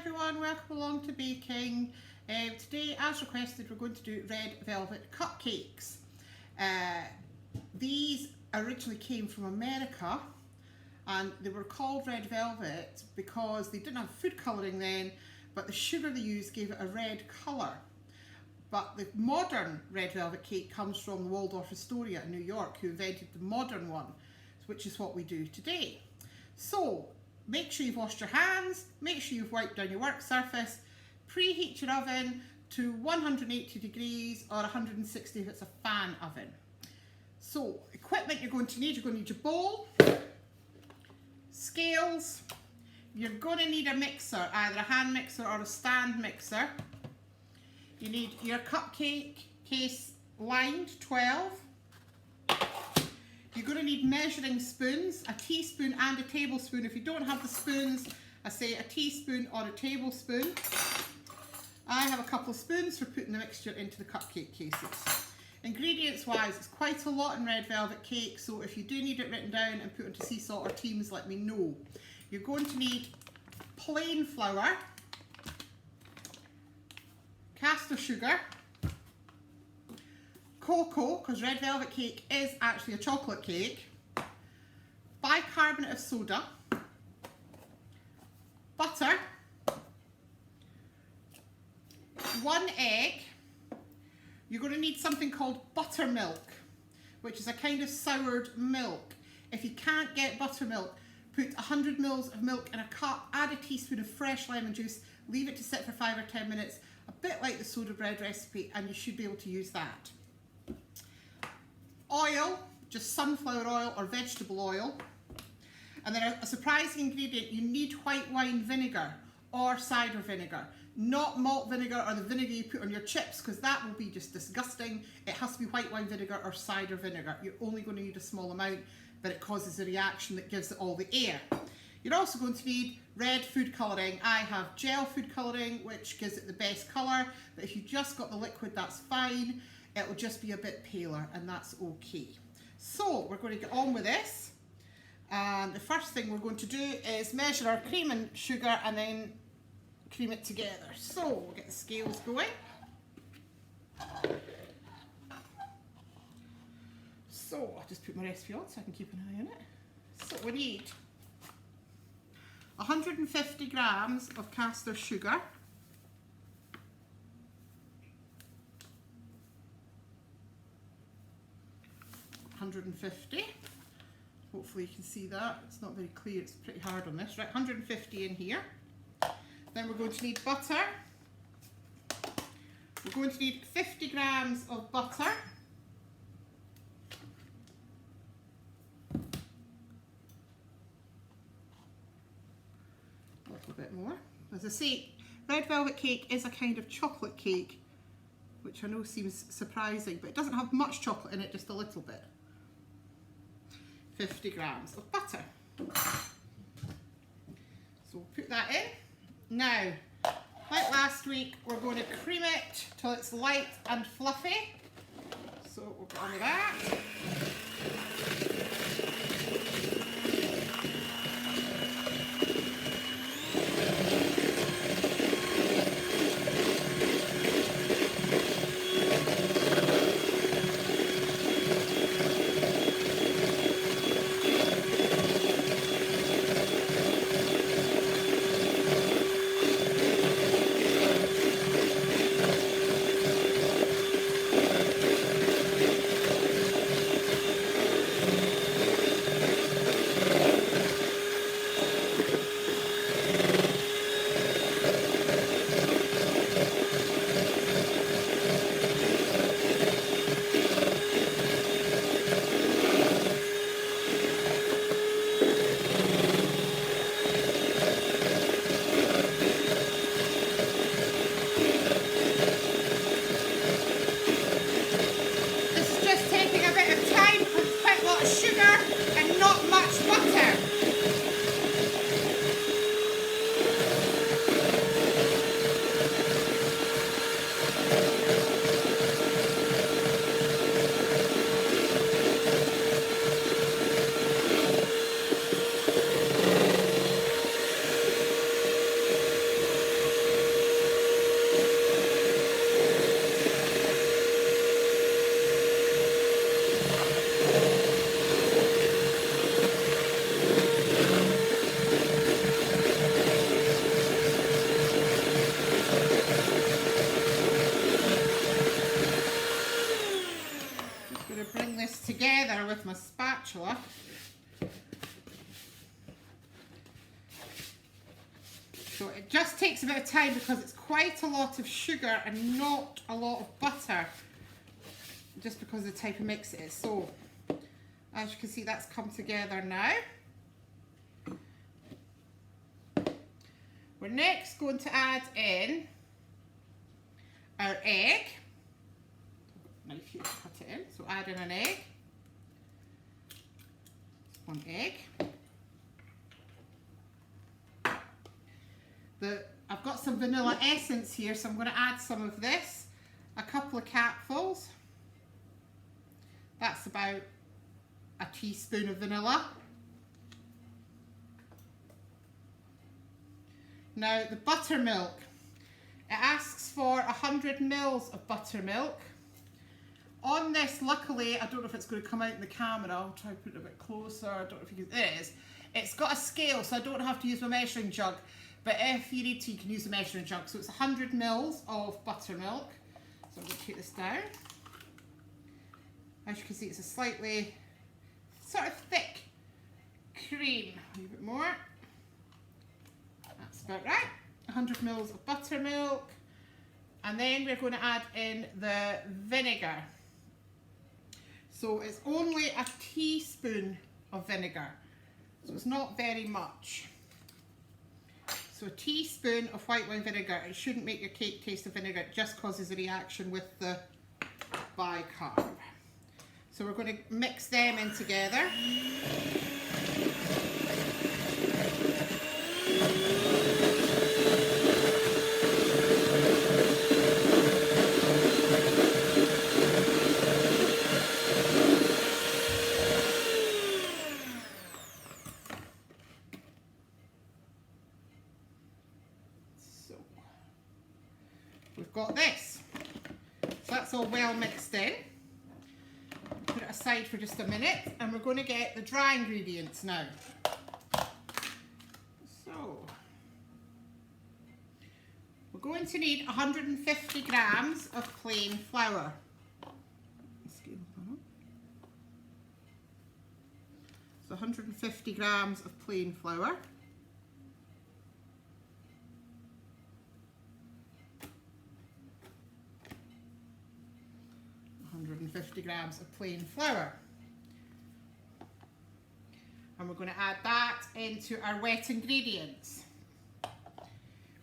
everyone, welcome along to baking. Today, as requested, we're going to do red velvet cupcakes. These originally came from America and they were called red velvet because they didn't have food colouring then, but the sugar they used gave it a red colour. But the modern red velvet cake comes from the Waldorf Astoria in New York, who invented the modern one, which is what we do today. So, make sure you've washed your hands, make sure you've wiped down your work surface, preheat your oven to 180 degrees or 160 if it's a fan oven. So, equipment you're going to need your bowl, scales, you're going to need a mixer, either a hand mixer or a stand mixer. You need your cupcake case lined 12. You're going to need measuring spoons, a teaspoon and a tablespoon. If you don't have the spoons, I say a teaspoon or a tablespoon. I have a couple of spoons for putting the mixture into the cupcake cases. Ingredients wise, it's quite a lot in red velvet cake, so if you do need it written down and put into sea salt or Teams, let me know. You're going to need plain flour, caster sugar, cocoa, because red velvet cake is actually a chocolate cake, bicarbonate of soda, butter, 1 egg. You're going to need something called buttermilk, which is a kind of soured milk. If you can't get buttermilk, put 100 ml of milk in a cup, add a teaspoon of fresh lemon juice, leave it to sit for 5 or 10 minutes, a bit like the soda bread recipe, and you should be able to use that. Oil, just sunflower oil or vegetable oil. And then a surprising ingredient, you need white wine vinegar or cider vinegar. Not malt vinegar or the vinegar you put on your chips, because that will be just disgusting. It has to be white wine vinegar or cider vinegar. You're only going to need a small amount, but it causes a reaction that gives it all the air. You're also going to need red food colouring. I have gel food colouring, which gives it the best colour, but if you just got the liquid, that's fine. It will just be a bit paler, and that's okay. So we're going to get on with this. And the first thing we're going to do is measure our cream and sugar and then cream it together. So we'll get the scales going. So I'll just put my recipe on so I can keep an eye on it. So we need 150 grams of caster sugar, 150. Hopefully you can see that. It's not very clear, it's pretty hard on this. Right, 150 in here. Then we're going to need butter. We're going to need 50 grams of butter. A little bit more. As I say, red velvet cake is a kind of chocolate cake, which I know seems surprising, but it doesn't have much chocolate in it, just a little bit. 50 grams of butter. So we'll put that in. Now, like last week, we're going to cream it till it's light and fluffy. So we'll get on with that. spatula. So it just takes a bit of time because it's quite a lot of sugar and not a lot of butter, just because of the type of mix it is. So as you can see, that's come together now. We're next going to add in our egg. Knife here to cut it in. So add in an egg. 1 egg. I've got some vanilla essence here, so I'm going to add some of this. A couple of capfuls. That's about a teaspoon of vanilla. Now the buttermilk. It asks for 100 mils of buttermilk. On this, luckily, I don't know if it's going to come out in the camera. I'll try to put it a bit closer. I don't know if you can. It is. It's got a scale, so I don't have to use my measuring jug. But if you need to, you can use the measuring jug. So it's 100 mils of buttermilk. So I'm going to take this down. As you can see, it's a slightly sort of thick cream. A little bit more. That's about right. 100 mils of buttermilk. And then we're going to add in the vinegar. So it's only a teaspoon of vinegar. So it's not very much. So a teaspoon of white wine vinegar. It shouldn't make your cake taste of vinegar. It just causes a reaction with the bicarb. So we're going to mix them in together. We've got this. So that's all well mixed in. Put it aside for just a minute, and we're going to get the dry ingredients now. So we're going to need 150 grams of plain flour. So 150 grams of plain flour. 150 grams of plain flour. And we're going to add that into our wet ingredients.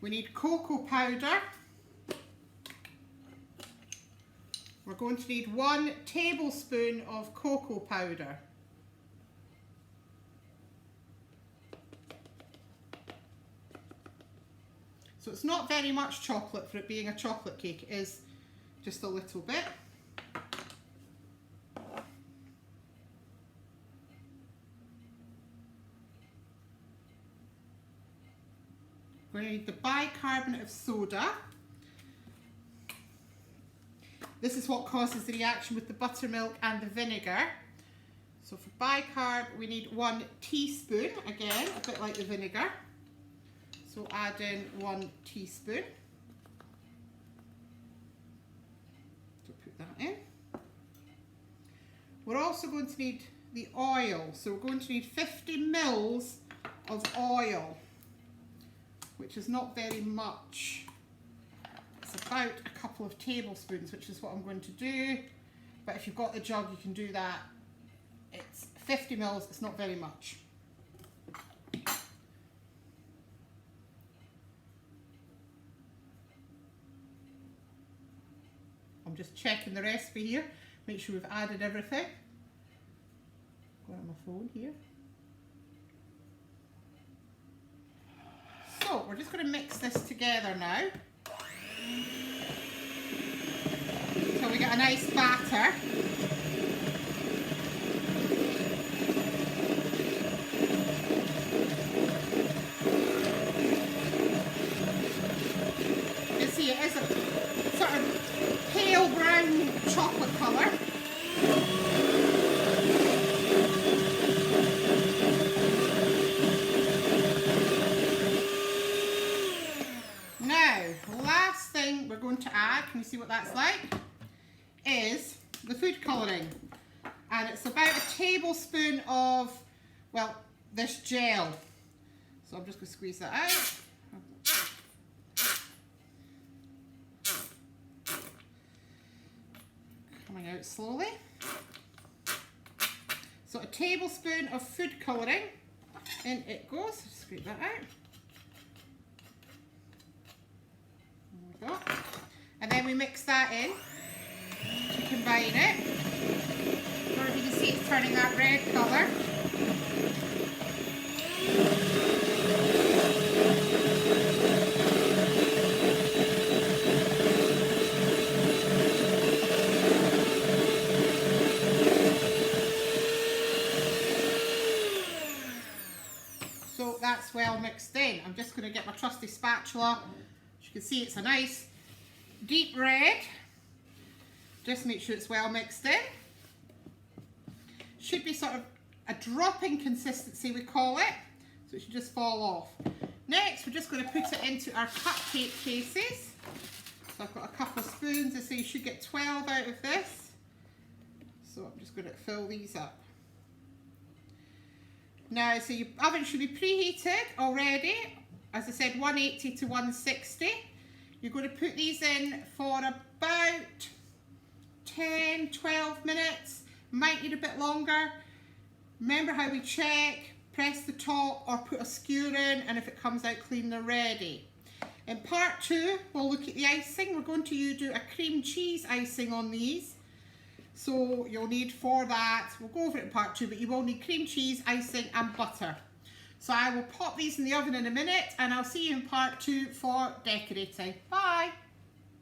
We need cocoa powder. We're going to need 1 tablespoon of cocoa powder. So it's not very much chocolate for it being a chocolate cake. It is just a little bit. We're going to need the bicarbonate of soda. This is what causes the reaction with the buttermilk and the vinegar. So for bicarb, we need 1 teaspoon, again, a bit like the vinegar. So add in 1 teaspoon. So put that in. We're also going to need the oil. So we're going to need 50 mils of oil, which is not very much. It's about a couple of tablespoons, which is what I'm going to do. But if you've got the jug, you can do that. It's 50 mils, it's not very much. I'm just checking the recipe here, make sure we've added everything. Go on my phone here. So we're just going to mix this together now. So we get a nice batter. You see it is a sort of pale brown chocolate colour. We're going to add, can you see what that's like, is the food colouring. And it's about a tablespoon of, well, this gel. So I'm just going to squeeze that out. Coming out slowly. So a tablespoon of food colouring. In it goes. Scrape that out. There we go. And then we mix that in to combine it. I don't know if you can see it's turning that red colour. So that's well mixed in. I'm just going to get my trusty spatula. As you can see, it's a nice deep red. Just make sure it's well mixed in. Should be sort of a dropping consistency, we call it. So it should just fall off. Next, we're just going to put it into our cupcake cases. So I've got a couple of spoons, so you should get 12 out of this. So I'm just going to fill these up. Now, so your oven should be preheated already. As I said, 180 to 160. You're going to put these in for about 10, 12 minutes. Might need a bit longer. Remember how we check, press the top or put a skewer in, and if it comes out clean, they're ready. In part 2, we'll look at the icing. We're going to do a cream cheese icing on these. So you'll need for that, we'll go over it in part 2, but you will need cream cheese, icing and butter. So I will pop these in the oven in a minute and I'll see you in part 2 for decorating. Bye!